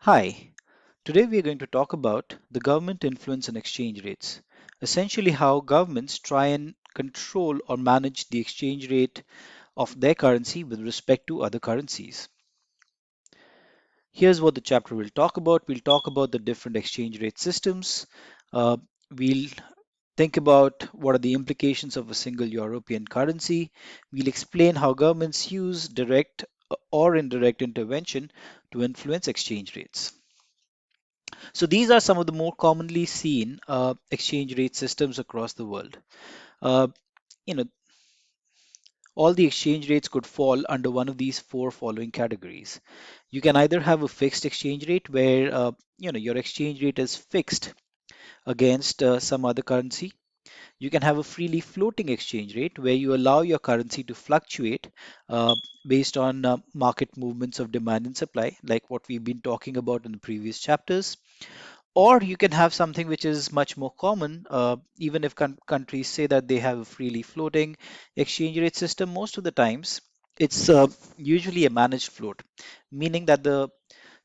Hi, today we are going to talk about the government influence on exchange rates, essentially how governments try and control or manage the exchange rate of their currency with respect to other currencies. Here's what the chapter will talk about. We'll talk about the different exchange rate systems. Uh, we'll think about what are the implications of a single European currency. We'll explain how governments use direct or indirect intervention to influence exchange rates. So these are some of the more commonly seen exchange rate systems across the world. Uh, you know, all the exchange rates could fall under one of these four following categories. You can either have a fixed exchange rate where your exchange rate is fixed against some other currency. You can have a freely floating exchange rate where you allow your currency to fluctuate uh, based on market movements of demand and supply, like what we've been talking about in the previous chapters. Or you can have something which is much more common, even if countries say that they have a freely floating exchange rate system, most of the times it's usually a managed float, meaning that the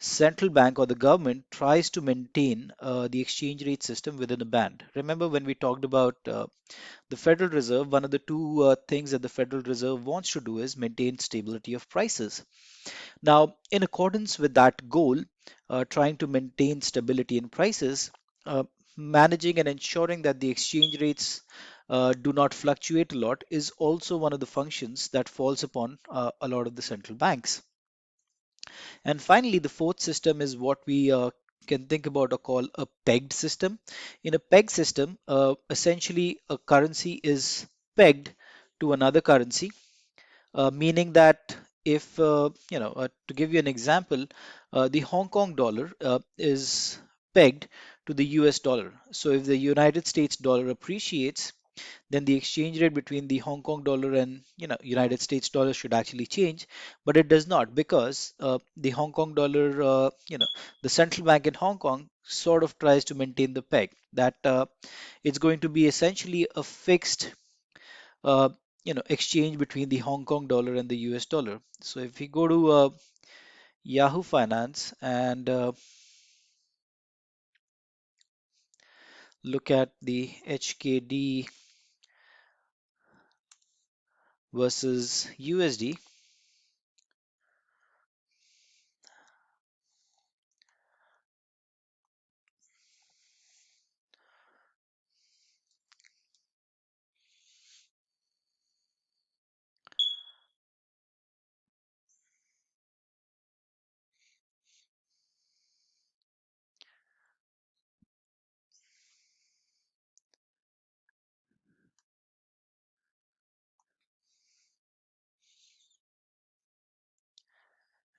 central bank or the government tries to maintain the exchange rate system within a band. Remember when we talked about the Federal Reserve, one of the two things that the Federal Reserve wants to do is maintain stability of prices. Now, in accordance with that goal, trying to maintain stability in prices, uh, managing and ensuring that the exchange rates do not fluctuate a lot is also one of the functions that falls upon a lot of the central banks. And finally, the fourth system is what we can think about or call a pegged system. In a pegged system, essentially a currency is pegged to another currency, meaning that if to give you an example, the Hong Kong dollar is pegged to the US dollar. So if the United States dollar appreciates, then the exchange rate between the Hong Kong dollar and United States dollar should actually change, but it does not because the Hong Kong dollar, the central bank in Hong Kong sort of tries to maintain the peg that it's going to be essentially a fixed uh, exchange between the Hong Kong dollar and the US dollar. So if we go to Yahoo Finance and look at the HKD versus USD,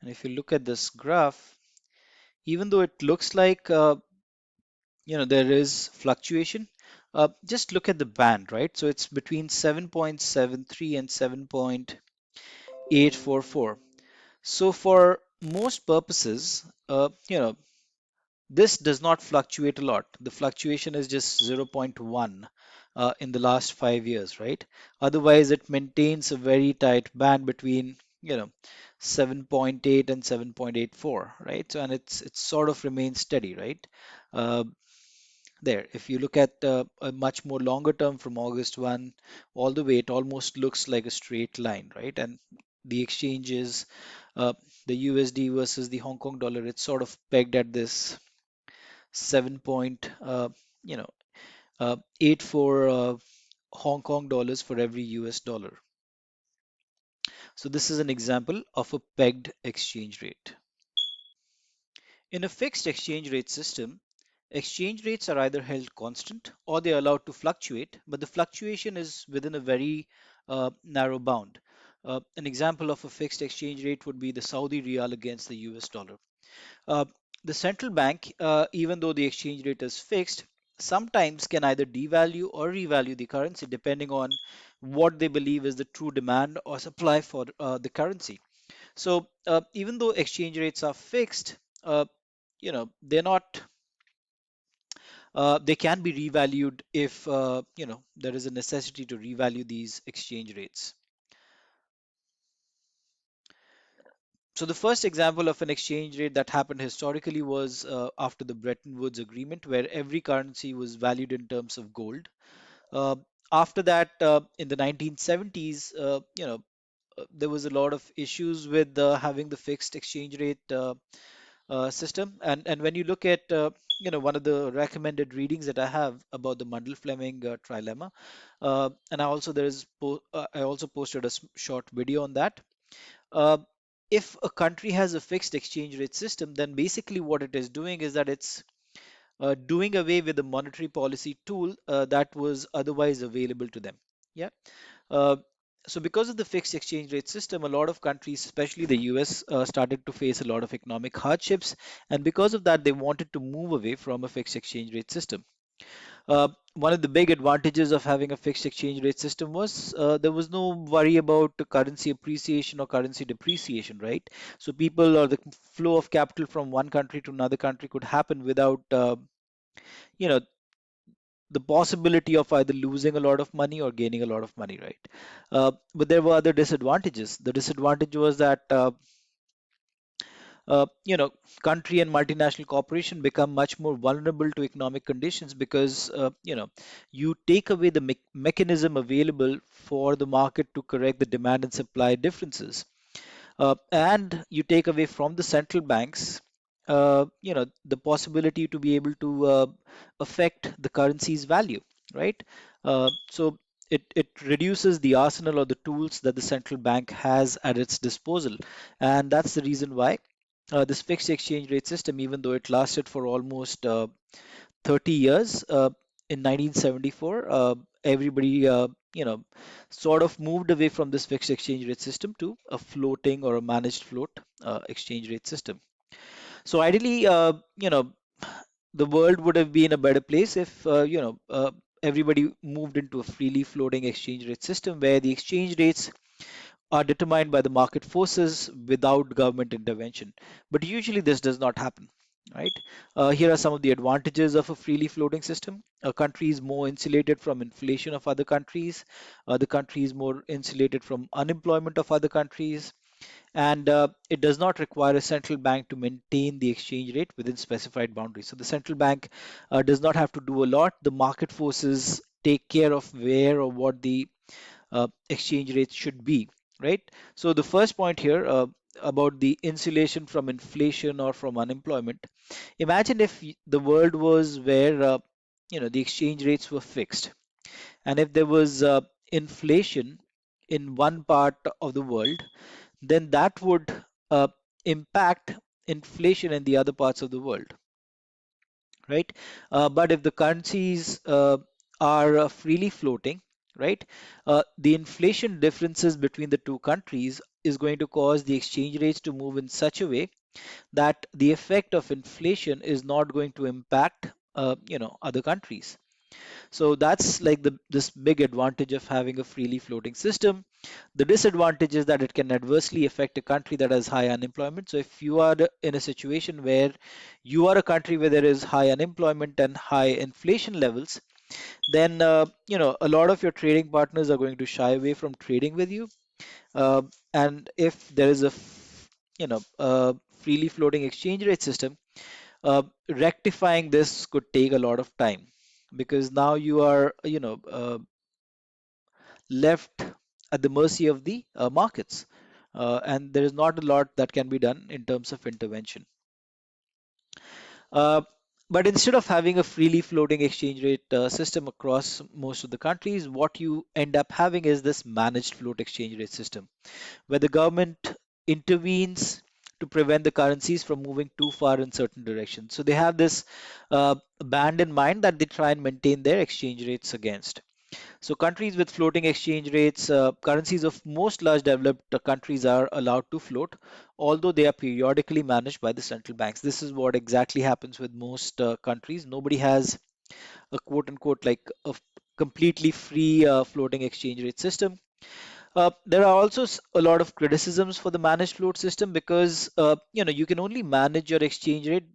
and if you look at this graph, even though it looks like there is fluctuation, just look at the band, right? So it's between 7.73 and 7.844. So for most purposes, this does not fluctuate a lot. The fluctuation is just zero point 0.1 in the last 5 years, right? Otherwise, it maintains a very tight band between, 7.8 and 7.84, right? So, and it's sort of remains steady, right? Uh, there, if you look at a much more longer term from August 1 all the way, it almost looks like a straight line, right? And the exchange is the USD versus the Hong Kong dollar, it's sort of pegged at this 7 point, 84 Hong Kong dollars for every US dollar. So this is an example of a pegged exchange rate. In a fixed exchange rate system, exchange rates are either held constant or they are allowed to fluctuate, but the fluctuation is within a very narrow bound. An example of a fixed exchange rate would be the Saudi riyal against the US dollar. Uh, the central bank, even though the exchange rate is fixed, sometimes can either devalue or revalue the currency depending on what they believe is the true demand or supply for the currency. So even though exchange rates are fixed, they're not. They can be revalued if there is a necessity to revalue these exchange rates. So the first example of an exchange rate that happened historically was after the Bretton Woods Agreement, where every currency was valued in terms of gold. Uh, After that, in the 1970s, there was a lot of issues with having the fixed exchange rate system. And when you look at one of the recommended readings that I have about the Mundell-Fleming trilemma, and I also posted a short video on that. Uh, if a country has a fixed exchange rate system, then basically what it is doing is that it's doing away with the monetary policy tool that was otherwise available to them. Yeah. Uh, so because of the fixed exchange rate system, a lot of countries, especially the US, started to face a lot of economic hardships, and because of that, they wanted to move away from a fixed exchange rate system. One of the big advantages of having a fixed exchange rate system was there was no worry about the currency appreciation or currency depreciation, right? So people or the flow of capital from one country to another country could happen without, you know, the possibility of either losing a lot of money or gaining a lot of money, right? But there were other disadvantages. The disadvantage was that uh, you know, country and multinational corporation become much more vulnerable to economic conditions because, you take away the mechanism available for the market to correct the demand and supply differences. And you take away from the central banks, the possibility to be able to affect the currency's value, right? So it reduces the arsenal or the tools that the central bank has at its disposal. And that's the reason why this fixed exchange rate system, even though it lasted for almost 30 years, in 1974, everybody, sort of moved away from this fixed exchange rate system to a floating or a managed float exchange rate system. So ideally, the world would have been a better place if, everybody moved into a freely floating exchange rate system where the exchange rates are determined by the market forces without government intervention. But usually this does not happen, right? Here are some of the advantages of a freely floating system. A country is more insulated from inflation of other countries. The country is more insulated from unemployment of other countries. And it does not require a central bank to maintain the exchange rate within specified boundaries. So the central bank does not have to do a lot. The market forces take care of where or what the exchange rates should be, right? So the first point here about the insulation from inflation or from unemployment. Imagine if the world was where the exchange rates were fixed, and if there was inflation in one part of the world, then that would uh, impact inflation in the other parts of the world, right? But if the currencies are freely floating, right, the inflation differences between the two countries is going to cause the exchange rates to move in such a way that the effect of inflation is not going to impact, other countries. So that's like this big advantage of having a freely floating system. The disadvantage is that it can adversely affect a country that has high unemployment. So if you are in a situation where you are a country where there is high unemployment and high inflation levels, then a lot of your trading partners are going to shy away from trading with you. Uh, and if there is a freely floating exchange rate system, rectifying this could take a lot of time because now you are, left at the mercy of the markets. And there is not a lot that can be done in terms of intervention. Uh, but instead of having a freely floating exchange rate system across most of the countries, what you end up having is this managed float exchange rate system, where the government intervenes to prevent the currencies from moving too far in certain directions. So they have this band in mind that they try and maintain their exchange rates against. So countries with floating exchange rates, currencies of most large developed countries are allowed to float, although they are periodically managed by the central banks. This is what exactly happens with most countries. Nobody has a quote unquote like a completely free floating exchange rate system. There are also a lot of criticisms for the managed float system because you can only manage your exchange rate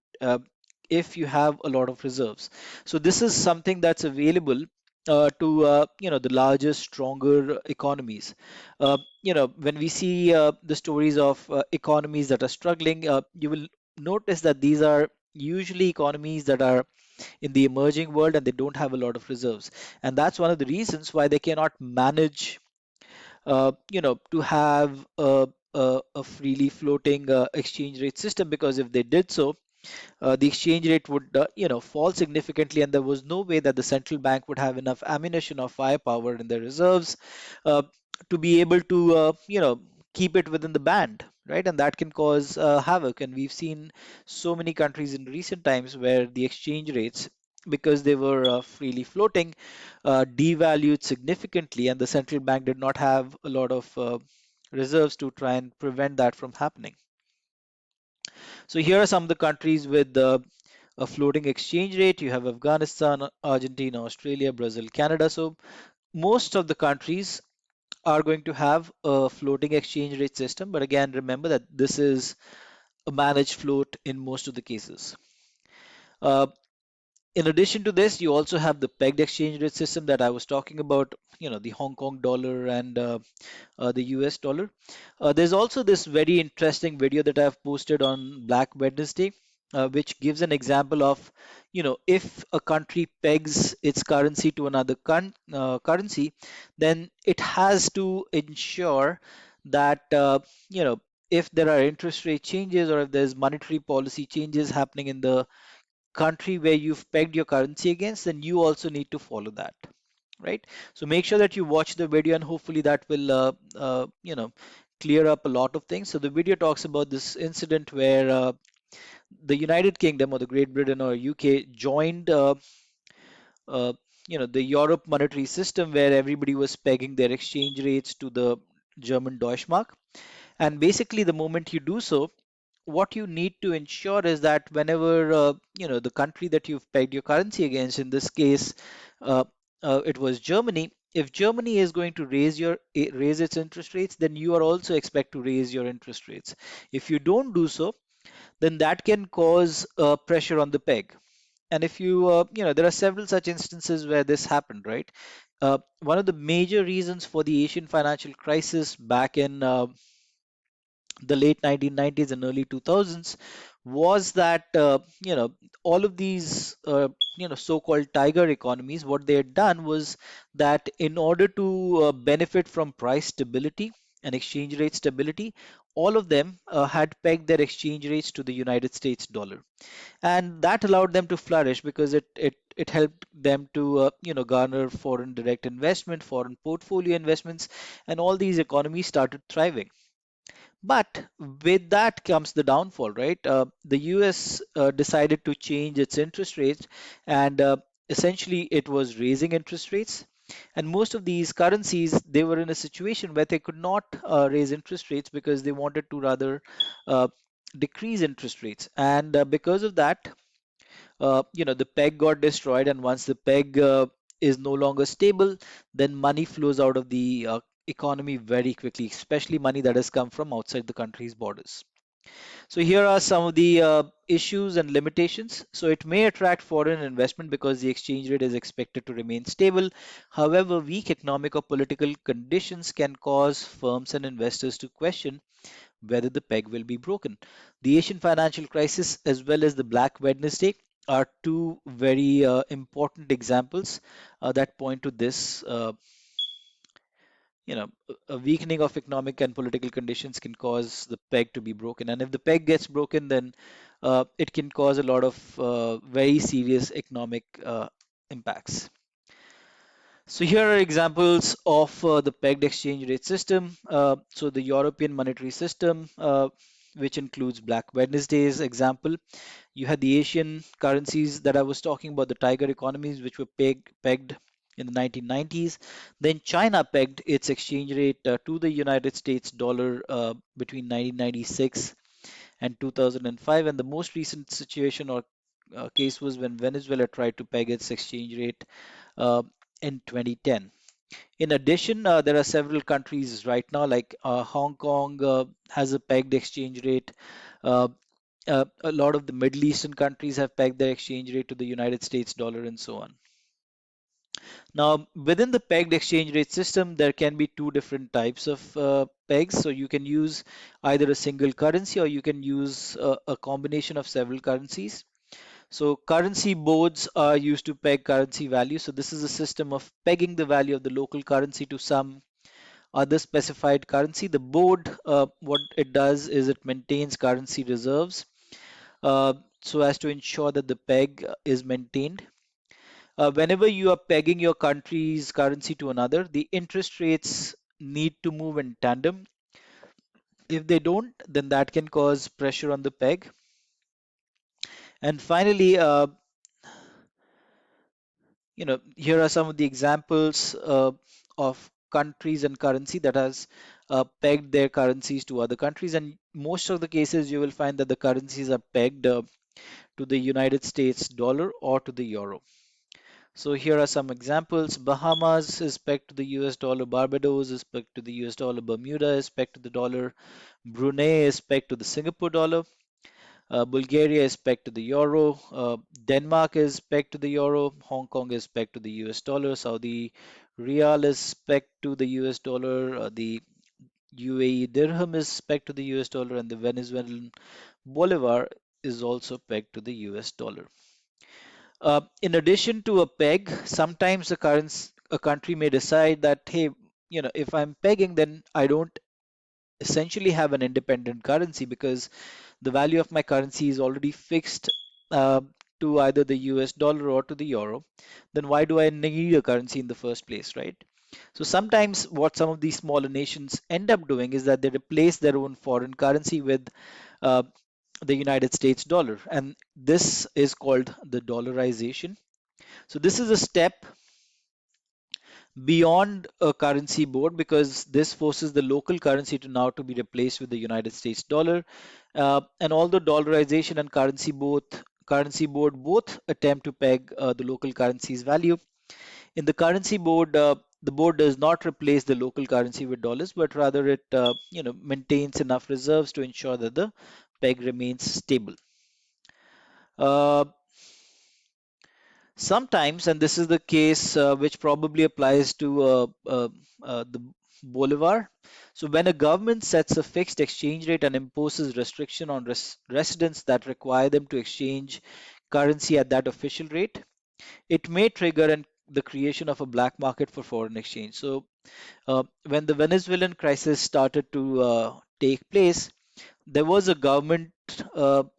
if you have a lot of reserves. So this is something that's available to the larger, stronger economies. When we see the stories of economies that are struggling, you will notice that these are usually economies that are in the emerging world and they don't have a lot of reserves, and that's one of the reasons why they cannot manage to have a freely floating exchange rate system, because if they did so, the exchange rate would fall significantly, and there was no way that the central bank would have enough ammunition or firepower in their reserves uh, to be able to keep it within the band, right? And that can cause havoc, and we've seen so many countries in recent times where the exchange rates, because they were freely floating, devalued significantly, and the central bank did not have a lot of reserves to try and prevent that from happening. So here are some of the countries with a floating exchange rate. You have Afghanistan, Argentina, Australia, Brazil, Canada. So most of the countries are going to have a floating exchange rate system. But again, remember that this is a managed float in most of the cases. Uh, in addition to this, you also have the pegged exchange rate system that I was talking about, the Hong Kong dollar and the US dollar. There's also this very interesting video that I've posted on Black Wednesday, which gives an example of, if a country pegs its currency to another currency, then it has to ensure that, if there are interest rate changes or if there's monetary policy changes happening in the country where you've pegged your currency against, then you also need to follow that, right? So make sure that you watch the video, and hopefully that will clear up a lot of things. So the video talks about this incident where the United Kingdom or the Great Britain or UK joined uh, the Europe monetary system, where everybody was pegging their exchange rates to the German Deutschmark. And basically, the moment you do so, what you need to ensure is that whenever the country that you've pegged your currency against, in this case uh, it was Germany, if Germany is going to raise its interest rates, then you are also expect to raise your interest rates. If you don't do so, then that can cause pressure on the peg. And if there are several such instances where this happened, right? One of the major reasons for the Asian financial crisis back in the late 1990s and early 2000s was that all of these so-called tiger economies, what they had done was that in order to benefit from price stability and exchange rate stability, all of them had pegged their exchange rates to the United States dollar, and that allowed them to flourish because it helped them to garner foreign direct investment, foreign portfolio investments, and all these economies started thriving. But with that comes the downfall, right? The US decided to change its interest rates, and essentially it was raising interest rates. And most of these currencies, they were in a situation where they could not raise interest rates because they wanted to rather uh, decrease interest rates. And because of that, the peg got destroyed, and once the peg is no longer stable, then money flows out of the economy very quickly, especially money that has come from outside the country's borders. So here are some of the issues and limitations. So it may attract foreign investment because the exchange rate is expected to remain stable. However, weak economic or political conditions can cause firms and investors to question whether the peg will be broken. The Asian financial crisis, as well as the Black Wednesday, are two very important examples that point to this. A weakening of economic and political conditions can cause the peg to be broken. And if the peg gets broken, then it can cause a lot of very serious economic impacts. So here are examples of the pegged exchange rate system. So the European monetary system, which includes Black Wednesday's example. You had the Asian currencies that I was talking about, the tiger economies, which were pegged in the 1990s. Then China pegged its exchange rate to the United States dollar between 1996 and 2005. And the most recent situation or case was when Venezuela tried to peg its exchange rate uh, in 2010. In addition, there are several countries right now, like Hong Kong has a pegged exchange rate. Uh, a lot of the Middle Eastern countries have pegged their exchange rate to the United States dollar and so on. Now, within the pegged exchange rate system, there can be two different types of pegs. So you can use either a single currency or you can use a combination of several currencies. So currency boards are used to peg currency value. So this is a system of pegging the value of the local currency to some other specified currency. The board, what it does is it maintains currency reserves so as to ensure that the peg is maintained. Whenever you are pegging your country's currency to another, the interest rates need to move in tandem. If they don't, then that can cause pressure on the peg. And finally, here are some of the examples of countries and currency that has pegged their currencies to other countries. And most of the cases, you will find that the currencies are pegged to the United States dollar or to the euro. So here are some examples. Bahamas is pegged to the US dollar. Barbados is pegged to the US dollar. Bermuda is pegged to the dollar. Brunei is pegged to the Singapore dollar. Bulgaria is pegged to the euro. Denmark is pegged to the euro. Hong Kong is pegged to the US dollar. Saudi Riyal is pegged to the US dollar. The UAE dirham is pegged to the US dollar, and the Venezuelan bolivar is also pegged to the US dollar. In addition to a peg, sometimes a country may decide that, hey, if I'm pegging, then I don't essentially have an independent currency because the value of my currency is already fixed uh, to either the US dollar or to the euro. Then why do I need a currency in the first place, right? So sometimes what some of these smaller nations end up doing is that they replace their own foreign currency with uh, the United States dollar, and this is called the dollarization. So this is a step beyond a currency board because this forces the local currency to now to be replaced with the United States dollar. And although dollarization and currency board both attempt to peg the local currency's value, in the currency board, the board does not replace the local currency with dollars, but rather it maintains enough reserves to ensure that the peg remains stable. Uh, Sometimes, and this is the case which probably applies to the Bolivar. So, when a government sets a fixed exchange rate and imposes restriction on residents that require them to exchange currency at that official rate, it may trigger the creation of a black market for foreign exchange. So, when the Venezuelan crisis started to take place, there was a government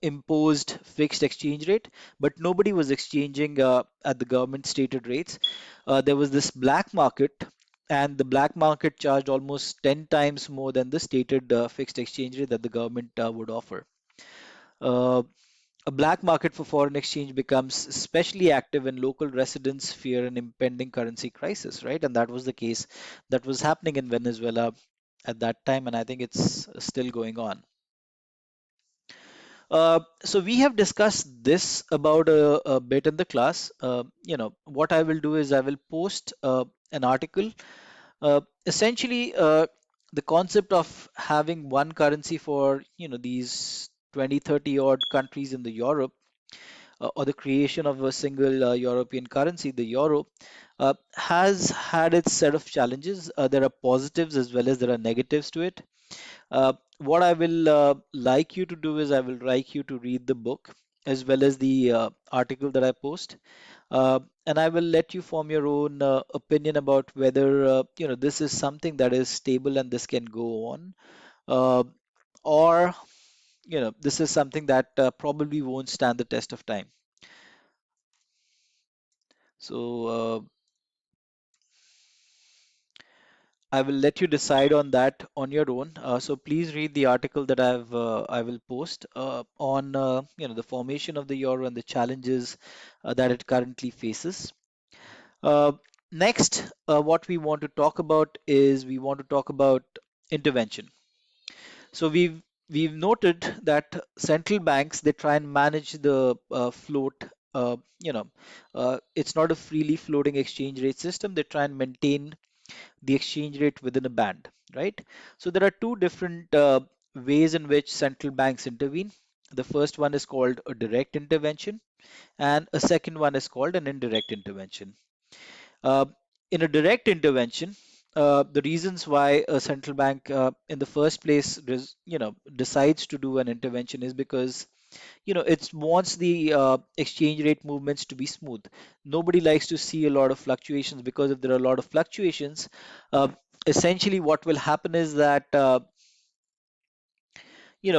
imposed fixed exchange rate, but nobody was exchanging at the government stated rates. There was this black market, and the black market charged almost 10 times more than the stated fixed exchange rate that the government would offer. Uh, a black market for foreign exchange becomes especially active when local residents fear an impending currency crisis, right? And that was the case that was happening in Venezuela at that time, and I think it's still going on. So we have discussed this about a bit in the class. What I will do is I will post an article. Essentially, the concept of having one currency for these 20, 30 odd countries in the Europe, or the creation of a single European currency, the euro, has had its set of challenges. There are positives as well as there are negatives to it. What I will like you to do is I will like you to read the book as well as the article that I post, and I will let you form your own opinion about whether this is something that is stable and this can go on, uh, or this is something that probably won't stand the test of time. So I will let you decide on that on your own. So please read the article that I will post on the formation of the euro and the challenges that it currently faces. Uh, Next, what we want to talk about is we want to talk about intervention. So we've noted that central banks they try and manage the float. It's not a freely floating exchange rate system. They try and maintain the exchange rate within a band, right? So there are two different ways in which central banks intervene. The first one is called a direct intervention, and a second one is called an indirect intervention. Uh, in a direct intervention, the reasons why a central bank in the first place decides to do an intervention is because it wants the exchange rate movements to be smooth. Nobody likes to see a lot of fluctuations, because if there are a lot of fluctuations, uh, essentially what will happen is that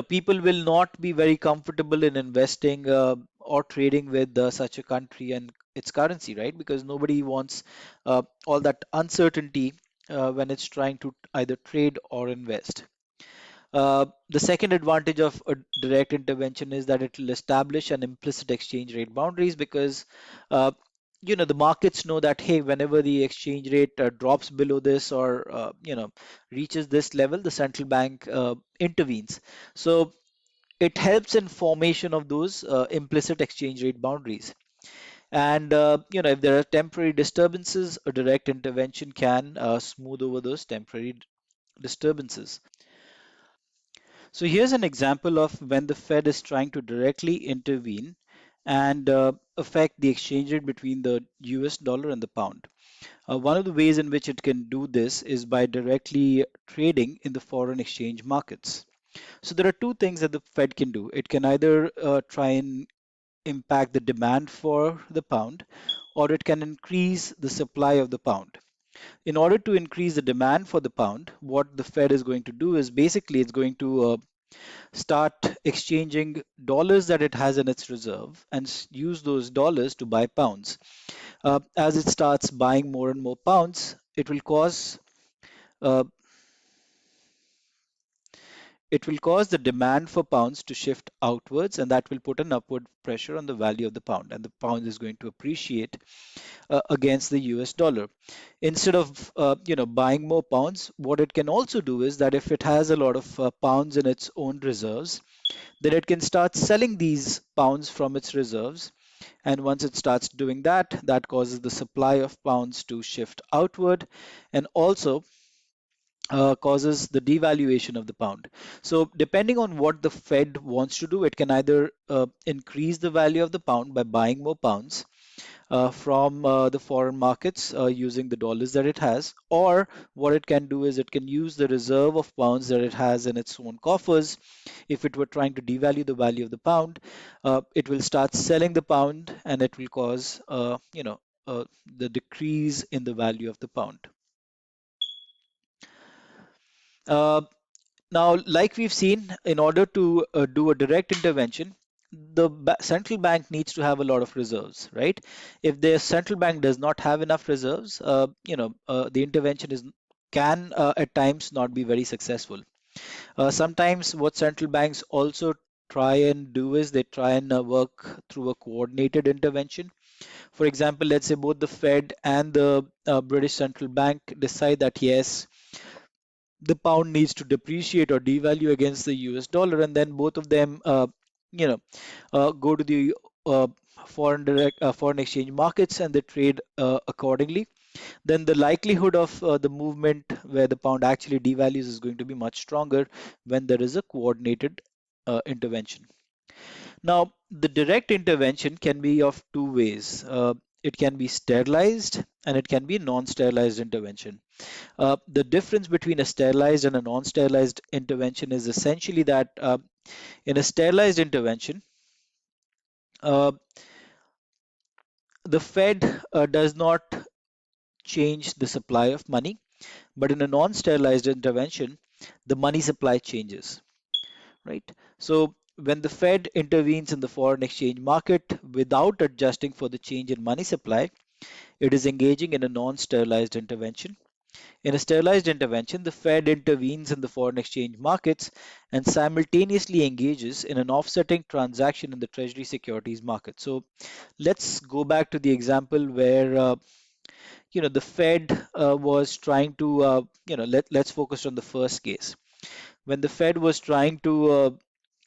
people will not be very comfortable in investing or trading with such a country and its currency, right? Because nobody wants all that uncertainty when it's trying to either trade or invest. The second advantage of a direct intervention is that it will establish an implicit exchange rate boundaries, because uh, the markets know that, hey, whenever the exchange rate drops below this or reaches this level, the central bank intervenes. So it helps in formation of those implicit exchange rate boundaries. And if there are temporary disturbances, a direct intervention can smooth over those temporary disturbances. So here's an example of when the Fed is trying to directly intervene and affect the exchange rate between the US dollar and the pound. One of the ways in which it can do this is by directly trading in the foreign exchange markets. So there are two things that the Fed can do. It can either try and impact the demand for the pound, or it can increase the supply of the pound. In order to increase the demand for the pound, what the Fed is going to do is basically it's going to start exchanging dollars that it has in its reserve and use those dollars to buy pounds. As it starts buying more and more pounds, uh, it will cause the demand for pounds to shift outwards, and that will put an upward pressure on the value of the pound, and the pound is going to appreciate against the US dollar. Instead of buying more pounds, what it can also do is that if it has a lot of pounds in its own reserves, then it can start selling these pounds from its reserves. And once it starts doing that, that causes the supply of pounds to shift outward, and also causes the devaluation of the pound. So, depending on what the Fed wants to do, it can either increase the value of the pound by buying more pounds from the foreign markets using the dollars that it has, or what it can do is it can use the reserve of pounds that it has in its own coffers. If it were trying to devalue the value of the pound, it will start selling the pound, and it will cause the decrease in the value of the pound. Uh, Now, like we've seen, in order to do a direct intervention, the central bank needs to have a lot of reserves, right? If the central bank does not have enough reserves, the intervention is can at times not be very successful. Sometimes what central banks also try and do is they try and work through a coordinated intervention. For example, let's say both the Fed and the British Central Bank decide that yes, the pound needs to depreciate or devalue against the US dollar, and then both of them, you know, go to the uh, foreign exchange markets and they trade accordingly. Then the likelihood of the movement where the pound actually devalues is going to be much stronger when there is a coordinated intervention. Now, the direct intervention can be of two ways. It can be sterilized and it can be non-sterilized intervention. The difference between a sterilized and a non-sterilized intervention is essentially that in a sterilized intervention, uh, the Fed does not change the supply of money, but in a non-sterilized intervention, the money supply changes, right? So when the Fed intervenes in the foreign exchange market without adjusting for the change in money supply, it is engaging in a non-sterilized intervention. In a sterilized intervention, the Fed intervenes in the foreign exchange markets and simultaneously engages in an offsetting transaction in the Treasury securities market. So let's go back to the example where the Fed was trying to let's focus on the first case when the Fed was trying to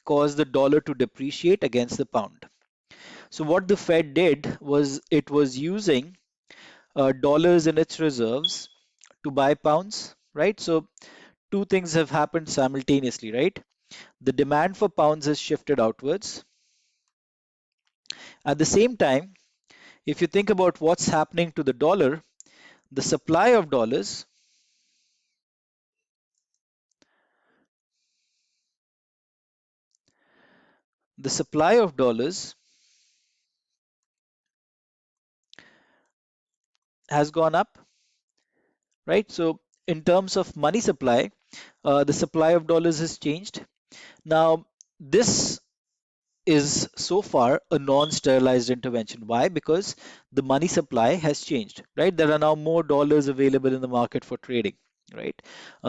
cause the dollar to depreciate against the pound. So what the Fed did was it was using dollars in its reserves to buy pounds, right? So two things have happened simultaneously, right? The demand for pounds has shifted outwards. At the same time, if you think about what's happening to the dollar, The supply of dollars the supply of dollars has gone up, right? So in terms of money supply, the supply of dollars has changed. Now, this is so far a non-sterilized intervention. Why? Because the money supply has changed, right? There are now more dollars available in the market for trading, right?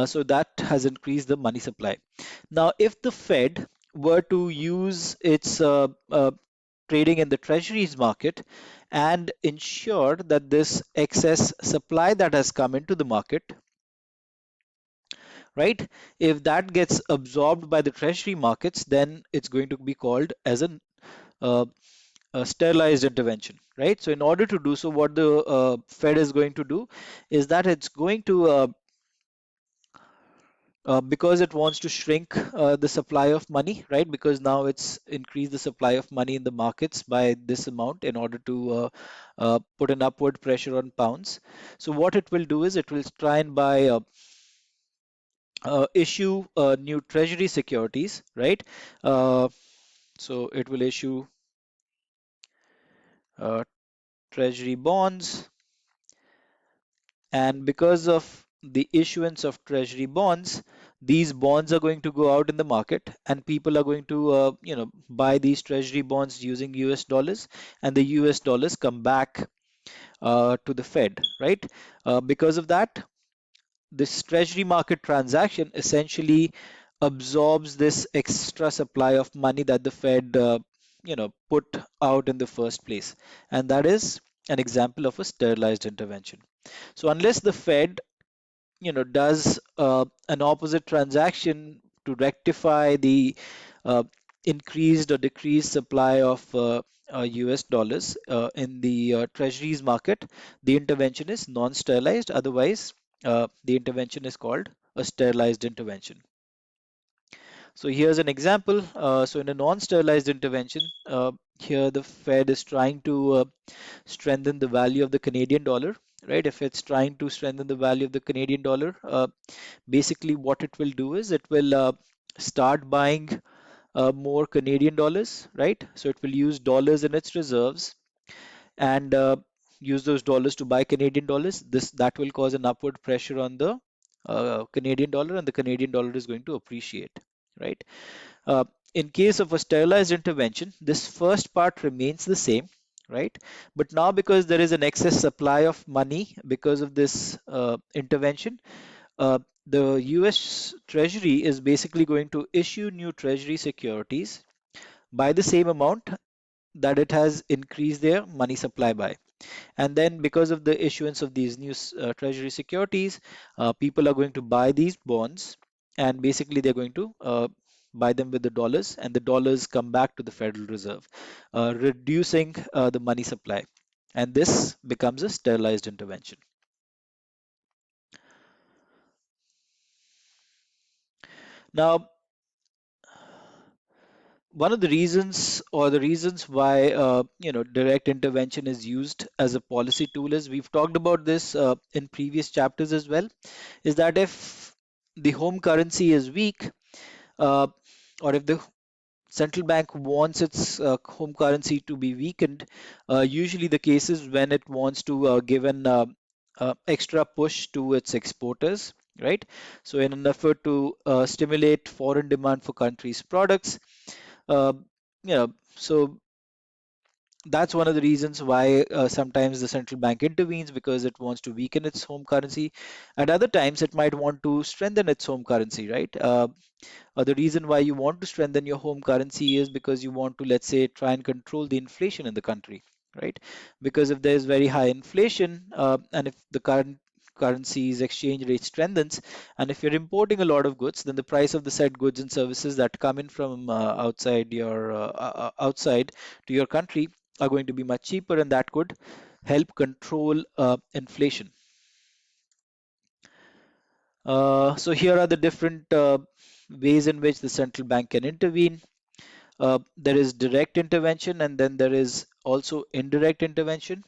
So that has increased the money supply. Now, if the Fed were to use its trading in the treasuries market and ensure that this excess supply that has come into the market, right, if that gets absorbed by the treasury markets, then it's going to be called as uh, a sterilized intervention, right? So in order to do so, what the Fed is going to do is that it's going to because it wants to shrink the supply of money, right? Because now it's increased the supply of money in the markets by this amount in order to put an upward pressure on pounds. So what it will do is it will try and buy issue new treasury securities, right? Uh, so it will issue uh, treasury bonds, and because of the issuance of treasury bonds, these bonds are going to go out in the market, and people are going to buy these treasury bonds using US dollars, and the US dollars come back to the Fed, right? Because of that, this treasury market transaction essentially absorbs this extra supply of money that the Fed put out in the first place, and that is an example of a sterilized intervention. So unless the Fed does an opposite transaction to rectify the uh, increased or decreased supply of US dollars in the treasuries market, the intervention is non-sterilized. Otherwise, the intervention is called a sterilized intervention. So here's an example. So in a non-sterilized intervention, here the Fed is trying to strengthen the value of the Canadian dollar, right? If it's trying to strengthen the value of the Canadian dollar, basically what it will do is it will start buying more Canadian dollars, right? So it will use dollars in its reserves and use those dollars to buy Canadian dollars. This that will cause an upward pressure on the Canadian dollar, and the Canadian dollar is going to appreciate, right? Uh, in case of a sterilized intervention, this first part remains the same, right? But now because there is an excess supply of money because of this intervention, uh, the US Treasury is basically going to issue new Treasury securities by the same amount that it has increased their money supply by. And then because of the issuance of these new treasury securities, people are going to buy these bonds, and basically they're going to buy them with the dollars, and the dollars come back to the Federal Reserve, reducing the money supply. And this becomes a sterilized intervention. Now, one of the reasons or the reasons why direct intervention is used as a policy tool is we've talked about this in previous chapters as well, is that if the home currency is weak, uh, or if the central bank wants its home currency to be weakened, usually the case is when it wants to give an extra push to its exporters, right? So in an effort to stimulate foreign demand for countries' products, uh, so that's one of the reasons why sometimes the central bank intervenes, because it wants to weaken its home currency. At other times, it might want to strengthen its home currency, right? The reason why you want to strengthen your home currency is because you want to, let's say, try and control the inflation in the country, right? Because if there's very high inflation, and if the current currency's exchange rate strengthens, and if you're importing a lot of goods, then the price of the said goods and services that come in from outside to your country are going to be much cheaper, and that could help control inflation. So here are the different ways in which the central bank can intervene. There is direct intervention, and then there is also indirect intervention.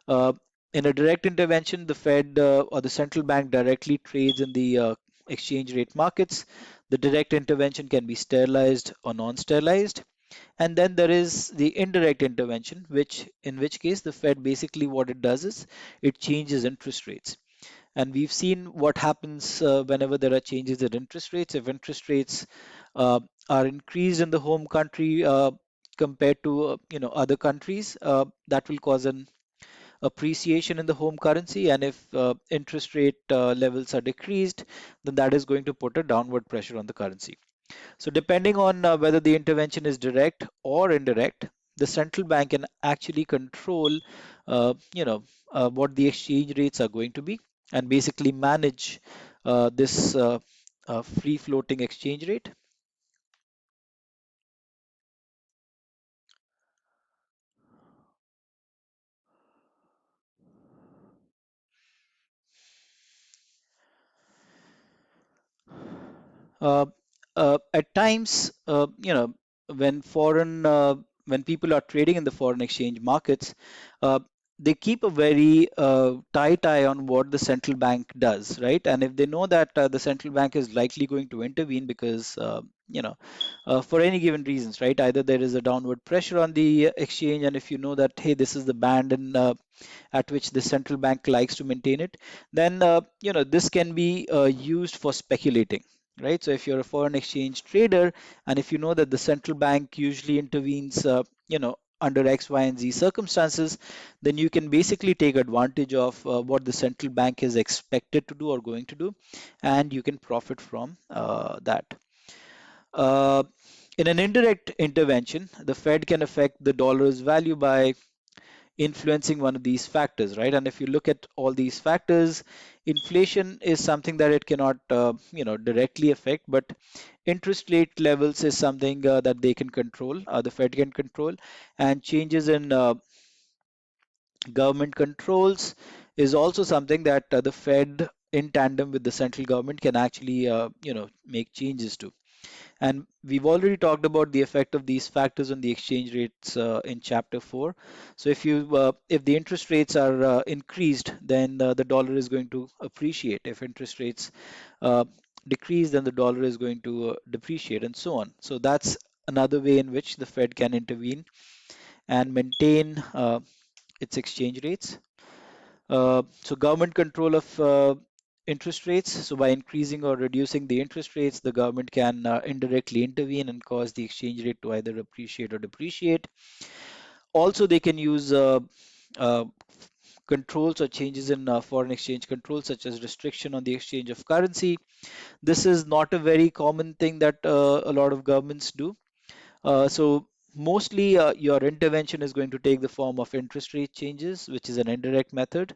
Uh, In a direct intervention, the Fed or the central bank directly trades in the exchange rate markets. The direct intervention can be sterilized or non-sterilized. And then there is the indirect intervention, which in which case the Fed basically what it does is it changes interest rates. And we've seen what happens whenever there are changes in interest rates. If interest rates uh, are increased in the home country compared to other countries, that will cause an appreciation in the home currency. And if interest rate levels are decreased, then that is going to put a downward pressure on the currency. So depending on whether the intervention is direct or indirect, the central bank can actually control, what the exchange rates are going to be, and basically manage this free floating exchange rate. Uh, at times, when when people are trading in the foreign exchange markets, uh, they keep a very tight eye on what the central bank does, right? And if they know that the central bank is likely going to intervene because, for any given reasons, right? Either there is a downward pressure on the exchange, and if you know that, hey, this is the band in at which the central bank likes to maintain it, then this can be used for speculating, right? So if you're a foreign exchange trader, and if you know that the central bank usually intervenes, under X, Y, and Z circumstances, then you can basically take advantage of what the central bank is expected to do or going to do, and you can profit from that. Uh, in an indirect intervention, the Fed can affect the dollar's value by influencing one of these factors, right? And if you look at all these factors, inflation is something that it cannot, directly affect, but interest rate levels is something that they can control, the Fed can control, and changes in government controls is also something that the Fed, in tandem with the central government, can actually, make changes to. And we've already talked about the effect of these factors on the exchange rates in chapter 4. So if the interest rates are increased, then the dollar is going to appreciate. If interest rates uh, decrease, then the dollar is going to depreciate, and so on. So that's another way in which the Fed can intervene and maintain its exchange rates. So government control of interest rates. So by increasing or reducing the interest rates, the government can indirectly intervene and cause the exchange rate to either appreciate or depreciate. Also, they can use uh, controls or changes in foreign exchange controls, such as restriction on the exchange of currency. This is not a very common thing that a lot of governments do. So mostly your intervention is going to take the form of interest rate changes, which is an indirect method,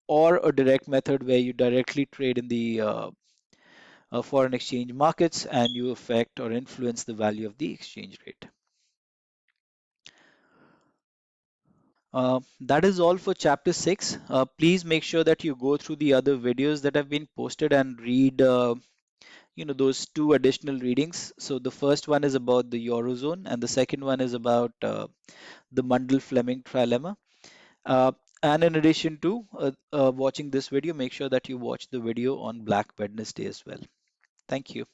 or a direct method where you directly trade in the foreign exchange markets and you affect or influence the value of the exchange rate. That is all for chapter 6. Please make sure that you go through the other videos that have been posted and read those two additional readings. So the first one is about the Eurozone and the second one is about the Mundell-Fleming trilemma. Uh, and in addition to watching this video, make sure that you watch the video on Black Wednesday as well. Thank you.